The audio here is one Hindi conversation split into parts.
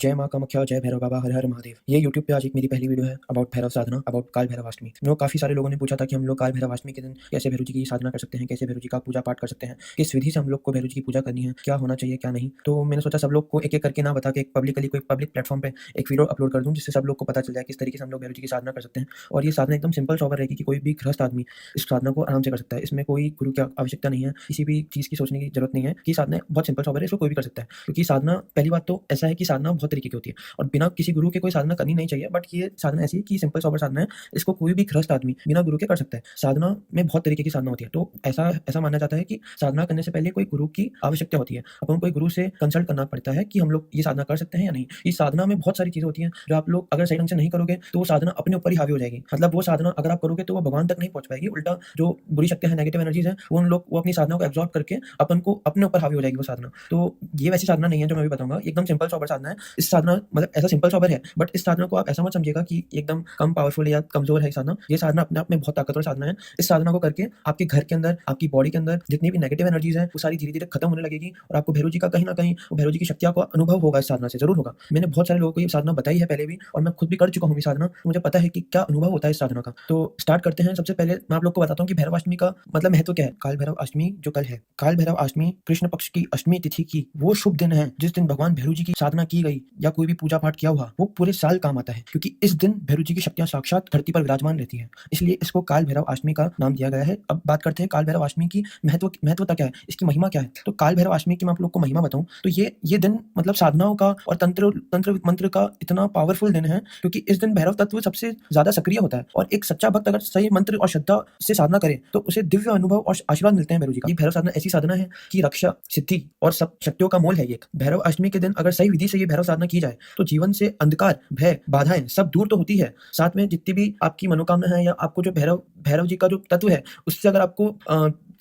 जय माँ कामाख्या, जय भैरव बाबा, हर हर महादेव। ये यूट्यूब पे आज एक मेरी पहली वीडियो है अबाउट भैरव साधना, अबाउट काल भैरवाष्टमी। काफ़ी सारे लोगों ने पूछा था कि हम लोग काल भैरवाष्टमी के दिन कैसे भैरव जी की साधना कर सकते हैं, कैसे भैरव जी का पूजा पाठ कर सकते हैं, किस विधि से हम लोग को भैरव जी की पूजा करनी है, क्या होना चाहिए क्या नहीं। तो मैंने सोचा सब लोग को एक एक करके ना बता के एक पब्लिकली कोई पब्लिक प्लेटफॉर्म पे एक वीडियो अपलोड कर दूँ, जिससे सब लोग को पता चल जाए किस तरीके से हम लोग भैरव जी की साधना कर सकते हैं। और ये साधना एकदम सिंपल सोबर रहेगी कि कोई भी गृहस्थ आदमी इस साधना को आराम से कर सकता है। इसमें कोई गुरु की आवश्यकता नहीं है, किसी भी चीज़ की सोचने की जरूरत नहीं है कि साधना बहुत सिंपल सोबर है, इसको कोई भी कर सकता है। क्योंकि साधना, पहली बात तो ऐसा है कि साधना बहुत तरीके की होती है और बिना किसी गुरु के कोई साधना करनी नहीं चाहिए। बट ये साधना ऐसी है कि सिंपल सोबर साधना है, इसको कोई भी गृहस्थ आदमी बिना गुरु के कर सकता है। साधना में बहुत तरीके की साधना होती है, तो ऐसा ऐसा माना जाता है कि साधना करने से पहले कोई गुरु की आवश्यकता होती है। अपन कोई गुरु से कंसल्ट करना पड़ता है कि हम लोग ये साधना कर सकते हैं या नहीं। इस साधना में बहुत सारी चीजें होती हैं जो आप लोग अगर सही ढंग से नहीं करोगे तो वो साधना अपने ऊपर ही हावी हो जाएगी। मतलब वो साधना अगर आप करोगे तो वो भगवान तक नहीं पहुंच पाएगी, उल्टा जो बुरी शक्तियां हैं, नेगेटिव एनर्जीज हैं, वो अपनी साधना को एब्जॉर्ब करके अपन को अपने ऊपर हावी हो जाएगी वो साधना। तो ये वैसी साधना नहीं है जो मैं भी बताऊंगा, एकदम सिंपल सोबर साधना है। इस साधना मतलब ऐसा सिंपल सोबर है, बट इस साधना को आप ऐसा मत समझिएगा कि एकदम कम पावरफुल या कमजोर है साधना। ये साधना अपने आप में बहुत ताकतवर साधना है। इस साधना को करके आपके घर के अंदर, आपकी बॉडी के अंदर जितनी भी नेगेटिव एनर्जीज है वो सारी धीरे धीरे खत्म होने लगेगी और आपको भैरव जी का कहीं ना कहीं भैरव जी की शक्तियों का अनुभव होगा। इस साधना से जरूर होगा। मैंने बहुत सारे लोगों को ये साधना बताई है पहले भी और मैं खुद भी कर चुका हूँ ये साधना, तो मुझे पता है कि क्या अनुभव होता है इस साधना का। तो स्टार्ट करते हैं। सबसे पहले मैं आप लोग को बताता हूँ कि भैरवाष्टमी का मतलब महत्व क्या है। काल भैरव अष्टमी जो कल है, काल भैरव अष्टमी कृष्ण पक्ष की अष्टमी तिथि की वो शुभ दिन है जिस दिन भगवान भैरव जी की साधना की गई या कोई भी पूजा पाठ किया हुआ वो पूरे साल काम आता है, क्योंकि इस दिन भैरव जी की शक्तियां साक्षात धरती पर विराजमान रहती है। इसलिए इसको काल भैरव अष्टमी का नाम दिया गया है। अब बात करते हैं काल भैरव अष्टमी की महत्वता क्या है, इसकी महिमा क्या है। तो काल भैरव अष्टमी की मैं आप लोग को महिमा बताऊं तो ये दिन मतलब साधनाओं का और तंत्र तंत्र मंत्र का इतना पावरफुल दिन है, क्योंकि इस दिन भैरव तत्व सबसे ज्यादा सक्रिय होता है और एक सच्चा भक्त अगर सही मंत्र और श्रद्धा से साधना करे तो उसे दिव्य अनुभव और आशीर्वाद मिलते हैं भैरव जी का। ये भैरव साधना ऐसी साधना है कि रक्षा, सिद्धि और सब शक्तियों का मोल है। ये भैरव अष्टमी के दिन अगर सही विधि से ये भैरव साधना की जाए तो जीवन से अंधकार, भय, बाधाएं सब दूर तो होती है, साथ में जितनी भी आपकी मनोकामना है या आपको जो भैरव भैरव जी का जो तत्व है उससे अगर आपको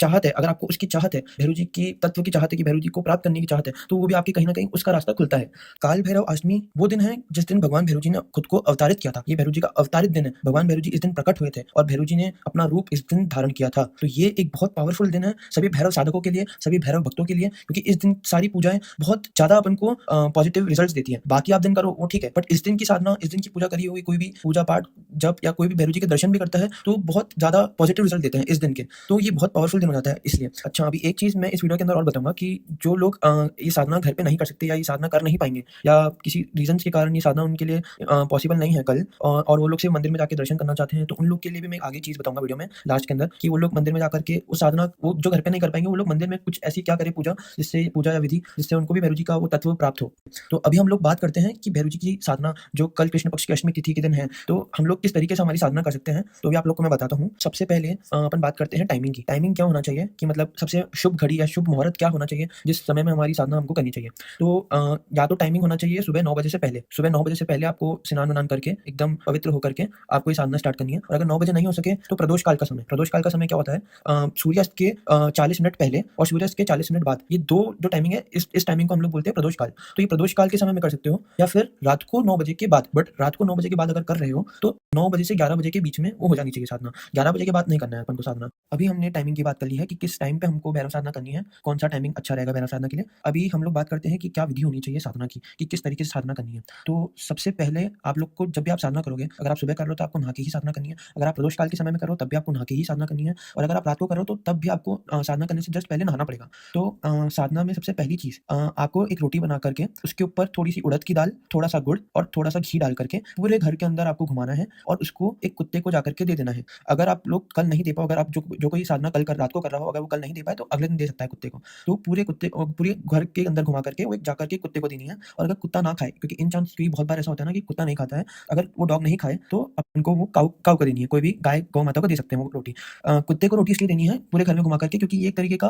चाहत है, अगर आपको उसकी चाहत है, भैरव जी की तत्व की चाहत है कि भैरव जी को प्राप्त करने की चाहत है, तो वो भी आपके कहीं ना कहीं उसका रास्ता खुलता है। काल भैरव अष्टमी वो दिन है जिस दिन भगवान भैरव जी ने खुद को अवतारित किया था। ये भैरव जी का अवतारित दिन है। भगवान भैरव जी इस दिन प्रकट हुए थे और भैरव जी ने अपना रूप इस दिन धारण किया था। तो ये एक बहुत पावरफुल दिन है सभी भैरव साधकों के लिए, सभी भैरव भक्तों के लिए, क्योंकि इस दिन सारी पूजाएं बहुत ज्यादा अपन को पॉजिटिव रिजल्ट देती है। बाकी आप दिन करो वो ठीक है, बट इस दिन की साधना, इस दिन की पूजा करी हुई कोई भी पूजा पाठ जब या कोई भी भैरव जी के दर्शन भी करता है तो बहुत ज्यादा पॉजिटिव रिजल्ट देते हैं इस दिन के। तो ये बहुत पावरफुल दिन हो जाता है इसलिए। अच्छा, अभी एक चीज मैं इस वीडियो के अंदर और बताऊंगा कि जो लोग ये साधना घर पे नहीं कर सकते या ये साधना कर नहीं पाएंगे या किसी रीजन के कारण ये साधना उनके लिए पॉसिबल नहीं है कल, और वो लोग सिर्फ मंदिर में जाकर दर्शन करना चाहते हैं, तो उन लोग के लिए भी मैं आगे चीज बताऊंगा वीडियो में लास्ट के अंदर कि वो लोग मंदिर में जाकर के उस साधना, वो जो घर पे नहीं कर पाएंगे वो लोग मंदिर में कुछ ऐसी क्या करे पूजा, जिससे पूजा या विधि जिससे उनको भी भैरव जी का वो तत्व प्राप्त हो। तो अभी हम लोग बात करते हैं कि भैरव जी की साधना जो कल कृष्ण पक्ष की अष्टमी तिथि के दिन है, तो हम लोग किस तरीके से हमारी साधना कर सकते हैं, तो भी आप लोग को मैं बताता हूँ। सबसे पहले अपन बात करते हैं टाइमिंग की। टाइमिंग क्या होना चाहिए कि मतलब सबसे शुभ घड़ी या शुभ मुहूर्त क्या होना चाहिए जिस समय में हमारी साधना हमको करनी चाहिए। तो या तो टाइमिंग होना चाहिए सुबह 9 बजे से पहले। सुबह 9 बजे से पहले आपको स्नान वान करके एकदम पवित्र होकर के आपको ये साधना स्टार्ट करनी है। और अगर 9 बजे नहीं हो सके तो प्रदोष काल का समय, प्रदोष काल का समय क्या होता है, सूर्यास्त के 40 मिनट पहले और सूर्यास्त के 40 मिनट बाद, ये दो जो टाइमिंग है इस टाइमिंग को हम लोग बोलते हैं प्रदोष काल। तो ये प्रदोष काल के समय में कर सकते हो या फिर रात को 9 बजे के बाद। बट रात को 9 बजे के बाद अगर कर रहे हो तो 9 बजे से 11 बजे के बीच में वो हो जानी चाहिए साधना। 11 बजे के बाद नहीं करना है अपन को साधना। अभी हमने टाइमिंग की बात कर ली है कि किस टाइम पे हमको भैरव साधना करनी है, कौन सा टाइमिंग अच्छा रहेगा भैरव साधना के लिए। अभी हम लोग बात करते हैं कि क्या विधि होनी चाहिए साधना की, कि किस तरीके से साधना करनी है। तो सबसे पहले आप लोग को जब भी आप साधना करोगे, अगर आप सुबह कर रहे हो तो आपको नहा के ही साधना करनी है। अगर आप प्रदोष काल के समय में करो तब भी आपको नहा के ही साधना करनी है। और अगर आप रात को करो तो तब भी आपको साधना करने से जस्ट पहले नहाना पड़ेगा। तो साधना में सबसे पहली चीज आपको एक रोटी बना करके उसके ऊपर थोड़ी सी उड़द की दाल, थोड़ा सा गुड़ और थोड़ा सा घी डाल करके पूरे घर के अंदर आपको घुमाना है और उसको एक कुत्ते को जाकर के दे देना है। अगर आप लोग कल नहीं दे पाओ, अगर आप जो कोई साधना कल रात को कर रहा हो, अगर वो कल नहीं दे पाए तो अगले दिन दे सकता है कुत्ते को। तो पूरे कुत्ते पूरे घर के अंदर घुमा करके वो एक जाकर के कुत्ते को देनी है। और अगर कुत्ता ना खाए, क्योंकि इन चांस की बहुत बार ऐसा होता है ना कि कुत्ता नहीं खाता है, अगर वो डॉग नहीं खाए तो अपन को वो काऊ काऊ को देनी है। कोई भी गाय गौ माता को दे सकते हैं वो रोटी। कुत्ते को रोटी इसलिए देनी है पूरे घर में घुमा करके, क्योंकि ये एक तरीके का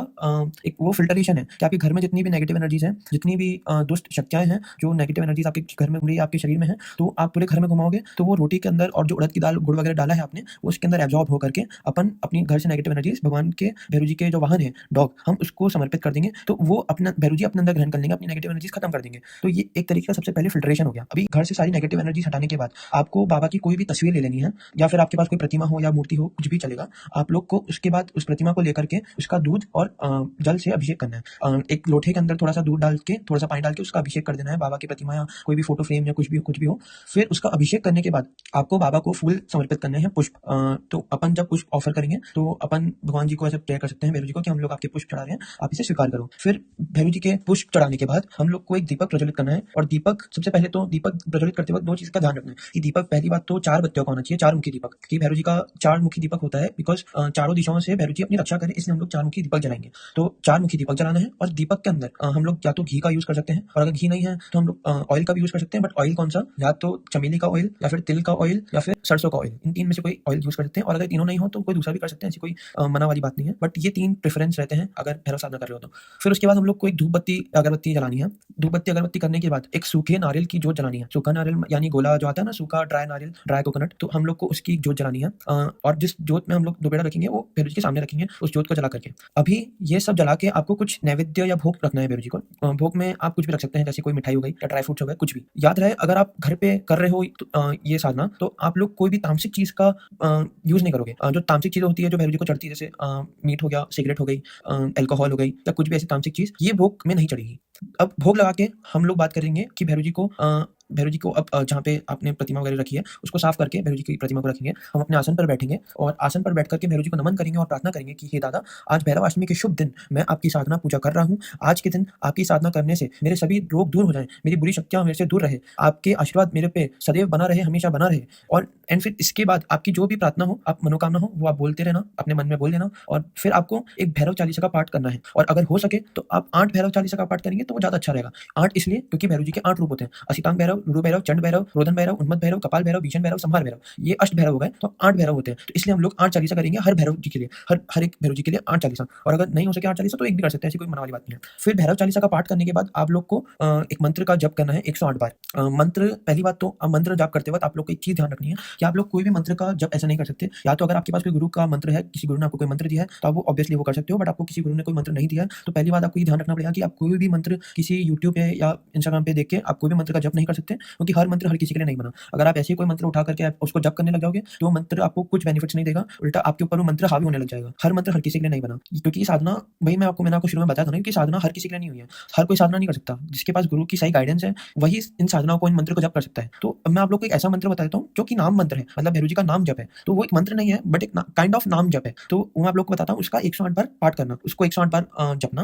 एक वो फिल्टरेशन है कि आपके घर में जितनी भी नेगेटिव एनर्जीज हैं, जितनी भी दुष्ट शक्तियां हैं, जो नेगेटिव एनर्जीज आपके घर में घूम रही है, आपके शरीर में है, तो आप पूरे घर में घुमाओगे तो वो रोटी के अंदर और जो उड़द की दाल गुड़ वगैरह डाला है आपने उसके अंदर एब्जॉर्ब होकर के अपन अपनी घर से नेगेटिव एनर्जीज भगवान के भैरव जी के जो वाहन है डॉग, हम उसको समर्पित कर देंगे तो वो अपना भैरव जी अपने अंदर ग्रहण कर लेंगे, अपनी नेगेटिव एनर्जीज खत्म कर देंगे। तो ये एक तरीके का सबसे पहले फिल्ट्रेशन हो गया। अभी घर से सारी नेगेटिव एनर्जीज हटाने के बाद आपको बाबा की कोई भी तस्वीर ले लेनी है, या फिर आपके पास कोई प्रतिमा हो या मूर्ति हो, कुछ भी चलेगा। आप लोग को उसके बाद उस प्रतिमा को लेकर के उसका दूध और जल से अभिषेक करना है। एक लोटे के अंदर थोड़ा सा दूध डाल के, थोड़ा सा पानी डाल के उसका अभिषेक कर देना है बाबा की प्रतिमा या कोई भी फोटो फ्रेम या कुछ भी हो। फिर उसका अभिषेक करने के बाद आपको बाबा को फूल समर्पित करने हैं, पुष्प। तो अपन जब पुष्प ऑफर करेंगे तो अपन भगवान जी को ऐसे प्रेयर कर सकते हैं, भैरव जी को, कि हम लोग आपके पुष्प चढ़ा रहे हैं, आप इसे स्वीकार करो। फिर भैरव जी के पुष्प चढ़ाने के बाद हम लोग को एक दीपक प्रज्वलित करना है। और दीपक सबसे पहले तो दीपक प्रज्वलित करते वक्त दो चीज का ध्यान रखना है कि दीपक, पहली बात तो 4 बत्तियों का होना चाहिए, 4 मुखी दीपक। कि भैरव जी का 4 मुखी दीपक होता है बिकॉज चारों दिशाओं से भैरव जी अपनी रक्षा करें, इसलिए हम लोग 4 मुखी दीपक जलाएंगे। तो 4 मुखी दीपक जलाना है। और दीपक के अंदर हम लोग या तो घी का यूज कर सकते हैं, और अगर घी नहीं है तो हम लोग ऑयल का भी यूज कर सकते हैं। बट ऑयल कौन सा, या तो चमेली का ऑयल, या फिर तिल का ऑयल, या फिर सरसों का ऑयल, इन 3 में से कोई ऑयल यूज कर सकते हैं। और अगर तीनों नहीं हो तो कोई दूसरा भी कर सकते हैं, ऐसी कोई मना वाली बात नहीं है। बट ये 3 प्रेफरेंस रहते हैं अगर भैरव साधना कर रहे हो तो। फिर उसके बाद हम लोग को एक धूप बत्ती अगरबत्ती जलानी है। धूप बत्ती अगरबत्ती करने के बाद एक सूखे नारियल की जोत जलानी है। सूखा नारियल यानी गोला जो आता है ना, सूखा ड्राई नारियल, ड्राई कोकोनट, तो हम लोग को उसकी जोत जलानी है। और जिस जोत में हम लोग दोपहर रखेंगे वो भैरव जी के सामने रखेंगे, उस जोत को जला करके। अभी ये सब जला के आपको कुछ नैवेद्य या भोग रखना है भैरव जी को। भोग में आप कुछ भी रख सकते हैं, जैसे कोई मिठाई हो गई या ड्राई फ्रूट्स हो गए, कुछ भी। याद रहे, अगर आप घर पे कर रहे हो ये साधना, तो आप लोग कोई भी तामसिक चीज का यूज नहीं करोगे। जो तामसिक चीजें होती है जो भैरव जी को चढ़ती है, जैसे मीट हो गया, सिगरेट हो गई, अल्कोहल हो गई, या कुछ भी ऐसी तामसिक चीज, ये भोग में नहीं चढ़ेगी। अब भोग लगा के हम लोग बात करेंगे कि भैरव जी को अब जहाँ पे आपने प्रतिमा वगैरह रखी है उसको साफ करके भैरव जी की प्रतिमा को रखेंगे। हम अपने आसन पर बैठेंगे और आसन पर बैठ करके भैरव जी को नमन करेंगे और प्रार्थना करेंगे कि हे दादा, आज भैरवाष्टमी के शुभ दिन मैं आपकी साधना पूजा कर रहा हूँ। आज के दिन आपकी साधना करने से मेरे सभी रोग दूर हो जाएं, मेरी बुरी शक्तियाँ मेरे से दूर रहे, आपके आशीर्वाद मेरे पे सदैव बना रहे, हमेशा बना रहे। और एंड फिर इसके बाद आपकी जो भी प्रार्थना हो, आप मनोकामना हो, वो आप बोलते रहना, अपने मन में बोल लेना। और फिर आपको एक भैरव चालीसा का पाठ करना है। और अगर हो सके तो आप 8 भैरव चालीसा का पाठ करेंगे तो वो ज्यादा अच्छा रहेगा। 8 इसलिए क्योंकि भैरव जी के 8 रूप होते हैं: असितांग भैरव, लुरु भैरव, चंड भैरव, रोदन भैरव, उन्मत्त भैरव, कपाल भैरव, भीषण भैरव, संहार भैरव। ये अष्ट भैरव हो गए, तो 8 भैरव होते हैं। तो इसलिए हम लोग 8 चालीसा करेंगे हर भैरव जी के लिए, हर एक भैरव जी के लिए 8 चालीसा। और अगर नहीं हो सके 8 चालीसा तो एक भी कर सकते हैं, ऐसी कोई मना वाली बात नहीं है। फिर भैरव चालीसा का पाठ करने के बाद आप लोग को एक मंत्र का जप करना है 108 बार। मंत्र, पहली बात तो मंत्र जाप करते वक्त आप लोग को एक चीज ध्यान रखनी है कि आप लोग कोई भी मंत्र का जप ऐसा नहीं कर सकते। या तो अगर आपके पास कोई गुरु का मंत्र है, किसी गुरु ने आपको कोई मंत्र दिया है, तो आप वो ऑब्वियसली वो कर सकते हो। बट आपको किसी गुरु ने कोई मंत्र नहीं दिया है, तो पहली बात आपको ये ध्यान रखना पड़ेगा कि आप कोई भी मंत्र किसी यूट्यूब पे या इंस्टाग्राम पे देख के आप कोई भी मंत्र का जप नहीं कर सकते, क्योंकि हर मंत्र हर किसी के लिए नहीं बना। अगर आप ऐसे ही कोई मंत्र उठा करके आप उसको जप करने लग जाओगे तो मंत्र आपको कुछ बेनिफिट्स नहीं देगा, उल्टा आपके ऊपर वो मंत्र हावी होने लग जाएगा। हर मंत्र हर किसी के लिए नहीं बना, क्योंकि ये साधना, भाई मैंने आपको शुरू में बताया था ना कि साधना हर किसी के लिए नहीं हुई है। हर कोई साधना नहीं कर सकता। जिसके पास गुरु की सही गाइडेंस है वही इन साधनाओं को, इन मंत्र को जप कर सकता है। तो अब मैं आप लोग को एक ऐसा मंत्र बता देता हूँ जो कि नाम मंत्र है, मतलब भैरव जी का नाम जप है। तो वो एक मंत्र नहीं है बट एक काइंड ऑफ नाम जप है। तो वो मैं आप लोग को बताता हूँ, उसका 108 बार पाठ करना, उसको 108 बार जपना।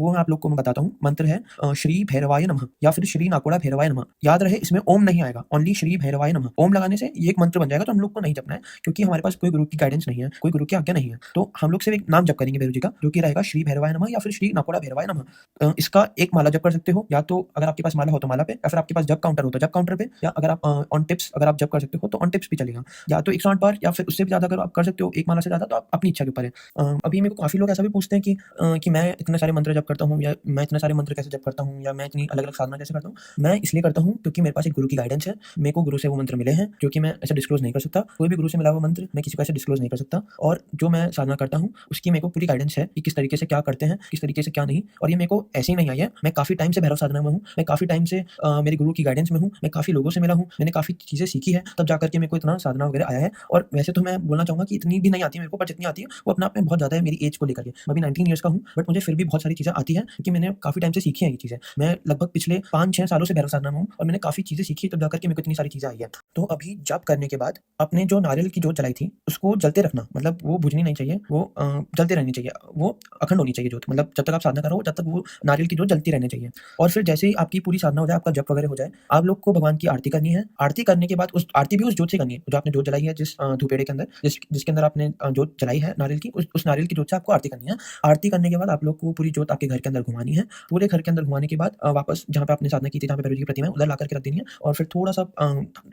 वो मैं आप लोग को मैं बताता हूँ। मंत्र है श्री भैरवाय नमः या फिर श्री नाकोड़ा भैरवाय नमः। याद रहे, इसमें ओम नहीं आएगा, ओनली श्री भैरवाय नमः। ओम लगाने से ये एक मंत्र बन जाएगा, तो हम लोग को नहीं जपना है, क्योंकि हमारे पास कोई गुरु की गाइडेंस नहीं है, कोई गुरु की आज्ञा नहीं है। तो हम लोग सिर्फ एक नाम जप करेंगे भैरव जी का, जो कि रहेगा श्री भैरवाय नमः या फिर श्री नाकोड़ा भैरवाय नमः। इसका एक माला जप कर सकते हो, या तो अगर आपके पास माला हो तो माला पे, या फिर आपके पास जप काउंटर हो तो जप काउंटर पे, या अगर आप ऑन टिप्स अगर आप जप कर सकते हो तो ऑन टिप्स भी चलेगा। या तो 108 बार या फिर उससे भी ज्यादा अगर आप कर सकते हो, एक माला से ज्यादा, तो आप अपनी इच्छा के ऊपर है। अभी मेरे को काफी लोग ऐसा भी पूछते हैं कि मैं इतने सारे मंत्र जप करता हूँ, या मैं इतने सारे मंत्र कैसे जप करता हूँ, या मैं इतनी अलग अलग साधना कैसे करता हूँ। मैं इसलिए करता हूँ क्योंकि मेरे पास एक गुरु की गाइडेंस है, मेरे को गुरु से वो मंत्र मिले हैं, जो कि मैं ऐसे डिस्क्लोज नहीं कर सकता। कोई भी गुरु से मिला हुआ मंत्र मैं किसी को ऐसे डिस्क्लोज नहीं कर सकता। और जो मैं साधना करता हूँ उसकी मेरे को पूरी गाइडेंस है कि किस तरीके से क्या करते हैं, किस तरीके से क्या नहीं। और ये मेरे को ऐसे ही नहीं आई है, मैं काफी टाइम से भैरव साधना में हूँ, मैं काफी टाइम से मेरे गुरु की गाइडेंस में हूँ, मैं काफी लोगों से मिला हूँ, मैंने काफी चीजें सीखी है, तब जाकर के मेरे को इतना साधना वगैरह आया है। और वैसे तो मैं बोलना चाहूंगा कि इतनी भी नहीं आती है मेरे को, पर जितनी आती है वो अपने आप में बहुत ज्यादा है मेरी एज को लेकर के। मैं अभी 19 ईयर्स का हूँ, बट मुझे फिर भी बहुत सारी चीजें आती है, क्योंकि मैंने काफी टाइम से सीखी है ये चीजें। मैं लगभग पिछले 5-6 सालों से भैरव साधना में हूँ और मैंने काफी चीजें सीखी, तब जाकर के मेरे को इतनी सारी चीजें आई है। तो अभी जप करने के बाद अपने जो नारियल की जोत जलाई थी उसको जलते रखना, मतलब वो बुझनी नहीं चाहिए, वो जलते रहनी चाहिए, वो अखंड होनी चाहिए जोत। मतलब जब तक आप साधना करो जब तक वो नारियल की जोत जलती रहनी चाहिए। और फिर जैसे ही आपकी पूरी साधना हो जाए, आपका जप वगैरह हो जाए, आप लोग को भगवान की आरती करनी है। आरती करने के बाद उस आरती भी उस जोत से करनी है जो आपने जोत जलाई है, जिस धूपेड़े के अंदर, जिसके अंदर आपने जोत जलाई है नारियल की, उस नारियल की जोत से आपको आरती करनी है। आरती करने के बाद आप लोग को पूरी जोत आपके घर के अंदर घुमानी है। पूरे घर के अंदर घुमाने के बाद वापस जहाँ पे आपने साधना की थी, जहाँ पे भैरव जी की प्रतिमा है, उधर ला करके रख देनी है और फिर थोड़ा सा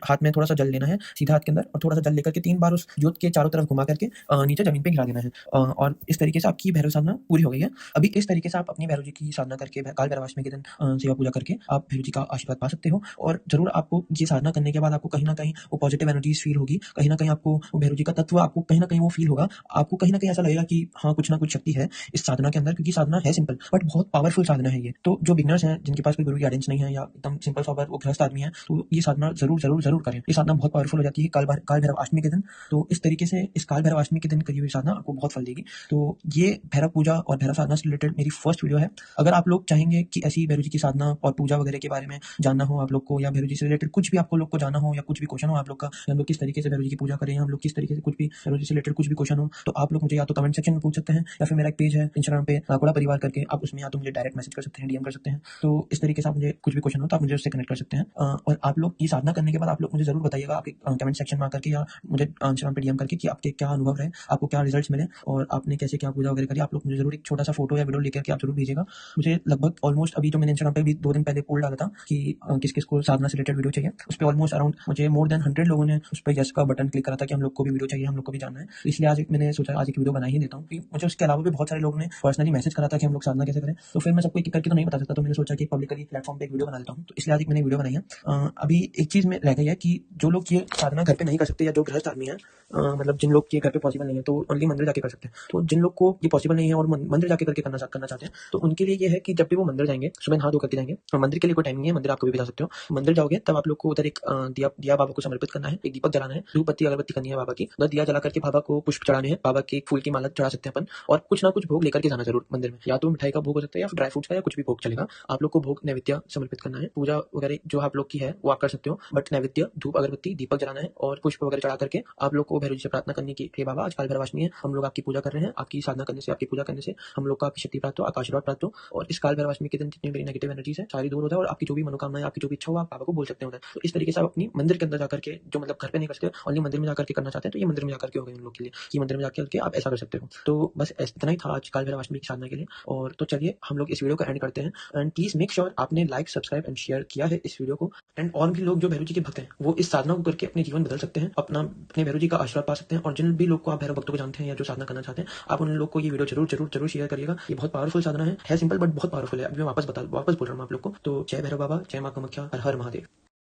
हाथ में थोड़ा सा जल लेना है सीधा हाथ के अंदर और थोड़ा सा जल लेकर के 3 बार उस ज्योत के चारों तरफ घुमा करके नीचे जमीन पे गिरा देना है। और इस तरीके से आपकी भैरव साधना पूरी हो गई है। अभी इस तरीके से आप अपनी भैरव जी की साधना करके काल भैरवाष्टमी के दिन सेवा पूजा करके आप भैरव जी का आशीर्वाद पा सकते हो। और ज़रूर आपको ये साधना करने के बाद आपको कहीं न कहीं वो पॉजिटिव एनर्जीज़ फ़ील होगी। कहीं न कहीं आपको वो भैरव जी का तत्व आपको कहीं न कहीं वो फ़ील होगा। आपको कहीं न कहीं ऐसा लगेगा कि हाँ, कुछ न कुछ शक्ति है इस साधना के अंदर, क्योंकि साधना है सिंपल बट बहुत पावरफुल साधना है ये। तो जो बिगिनर्स हैं, जिनके पास कोई गुरु गाइडेंस नहीं है या एकदम सिंपल सोबर वो गृहस्थ आदमी है, तो ये साधना ज़रूर करें। ये साधना बहुत पावरफुल हो जाती है काल भैरव अष्टमी के दिन। तो इस तरीके से इस काल भैरव अष्टमी के दिन करी हुई साधना आपको बहुत फल देगी। तो ये भैरव पूजा और भैरव साधना से रिलेटेड मेरी फर्स्ट वीडियो है। अगर आप लोग चाहेंगे कि ऐसी भैरव जी की साधना और पूजा वगैरह के बारे में जानना हो आप लोग को, या भैरव जी से रिलेटेड कुछ भी आपको लोग को जानना हो, या कुछ भी क्वेश्चन हो आप लोग का, हम लोग किस तरीके से भैरव जी की पूजा करें, हम लोग किस तरीके से कुछ भी भैरव जी से रिलेटेड कुछ भी क्वेश्चन हो, तो आप लोग मुझे या तो कमेंट सेक्शन में पूछ सकते हैं, या फिर मेरा एक पेज है इंस्टाग्राम पे नाकोड़ा परिवार करके, आप उसमें या तो मुझे डायरेक्ट मैसेज कर सकते हैं, डीएम कर सकते हैं। तो इस तरीके से आप मुझे कुछ भी क्वेश्चन हो तो आप मुझे उससे कनेक्ट कर सकते हैं। और आप लोग ये साधना करने के बाद आप लोग मुझे जरूर बताइएगा आपके कमेंट सेक्शन में आकर के, या मुझे इंस्टाग्राम पे डीएम करके, कि आपके क्या अनुभव रहे, आपको क्या रिजल्ट्स मिले और आपने कैसे क्या पूजा वगैरह करी। आप लोग मुझे जरूर एक छोटा सा फोटो या वीडियो लेकर के आप जरूर भेजिएगा मुझे। लगभग ऑलमोस्ट अभी जो मैंने इंस्टाग्राम पे भी 2 दिन पहले पोल डाला था कि किस किस को साधना से रिलेटेड वीडियो चाहिए, उस पर ऑलमोस्ट अराउंड मुझे मोर देन 100 लोगों ने उस पर यस का बटन क्लिक करा था कि हम लोग को भी वीडियो चाहिए, हम लोग को भी जानना है। तो इसलिए आज मैंने सोचा आज एक वीडियो बना ही देता हूँ। मुझे उसके अलावा भी बहुत सारे लोगों ने पर्सनली मैसेज करा था कि हम लोग साधना कैसे करें, तो फिर मैं सबको एक करके तो नहीं बता सकता, तो मैंने सोचा कि पब्लिकली प्लेटफॉर्म पे एक वीडियो बना लेता हूँ। तो इसलिए आज एक मैंने वीडियो बनाई है। अभी एक चीज में रह गई है कि जो लोग ये साधना घर पे नहीं कर सकते, या जो गृहस्थ आदमी है, मतलब जिन लोग के घर पे पॉसिबल नहीं है, तो ओनली मंदिर जाके कर सकते हैं। तो जिन लोग को ये पॉसिबल नहीं है और मंदिर जाके करके करना चाहते हैं, तो उनके लिए ये है कि जब भी वो मंदिर जाएंगे सुबह नहा धो करके जाएंगे, और मंदिर के लिए कोई टाइमिंग है, मंदिर आप कभी भी जा सकते हो। मंदिर जाओगे तब आप लोग को उधर एक दिया बाबा को समर्पित करना है, एक दीपक जलाना है, धूप बत्ती अगरबत्ती करनी है बाबा की, उधर दिया जला करके बाबा को पुष्प चढ़ाने हैं, बाबा के फूल की माला चढ़ा सकते हैं अपन, और कुछ ना कुछ भोग लेकर के जाना जरूर मंदिर में। या तो मिठाई का भोग हो सकता है, या फिर ड्राई फ्रूट्स का, या कुछ भी भोग चलेगा। आप लोग को भोग नैवेद्य समर्पित करना है। पूजा वगैरह जो आप लोग की है वो आप कर सकते हो, बट नैवेद्य धूप अगरबत्ती दीपक जलाना है और पुष्प वगैरह चढ़ा करके आप लोग को भैरव जी से प्रार्थना करनी की, हे बाबा आज काल भैरवाष्टमी है, हम लोग आपकी पूजा कर रहे हैं, आपकी साधना करने से, आपकी पूजा करने से हम लोग को आपकी शक्ति प्राप्त हो, आपका आशीर्वाद प्राप्त हो, और इस काल भैरवाष्टमी के दिन जितनी मेरी नेगेटिव एनर्जीज है सारी दूर हो जाए, और आपकी जो भी मनोकामना है, आपकी जो भी इच्छा हो, आप बाबा को बोल सकते हो। तो इस तरीके से आप अपनी मंदिर के अंदर जाकर के, जो मतलब घर पे नहीं कर सकते, ओनली मंदिर में जाकर के करना चाहते हैं, तो ये मंदिर में जाकर के हो गए उन लोग के लिए कि मंदिर में जाकर के आप ऐसा कर सकते हो। तो बस इतना ही था आज काल भैरवाष्टमी की साधना के लिए। और तो चलिए हम लोग इस वीडियो को एंड करते हैं। एंड प्लीज मेक श्योर आपने लाइक सब्सक्राइब एंड शेयर किया है इस वीडियो को। एंड और भी लोग जो भैरव जी के भक्त हैं वो इस साधना को करके अपने जीवन बदल सकते हैं, अपने भैरव जी का आशीर्वाद पा सकते हैं। और जिन भी लोग को आप भैरव भक्तों को जानते हैं या जो साधना करना चाहते हैं, आप उन लोग को ये वीडियो जरूर शेयर करिएगा। ये बहुत पावरफुल साधना है सिंपल बट बहुत पावरफुल है। अभी मैं वापस बोल रहा हूँ आप लोग को। तो जय भैरव बाबा, जय मां कामाख्या, हर हर महादेव।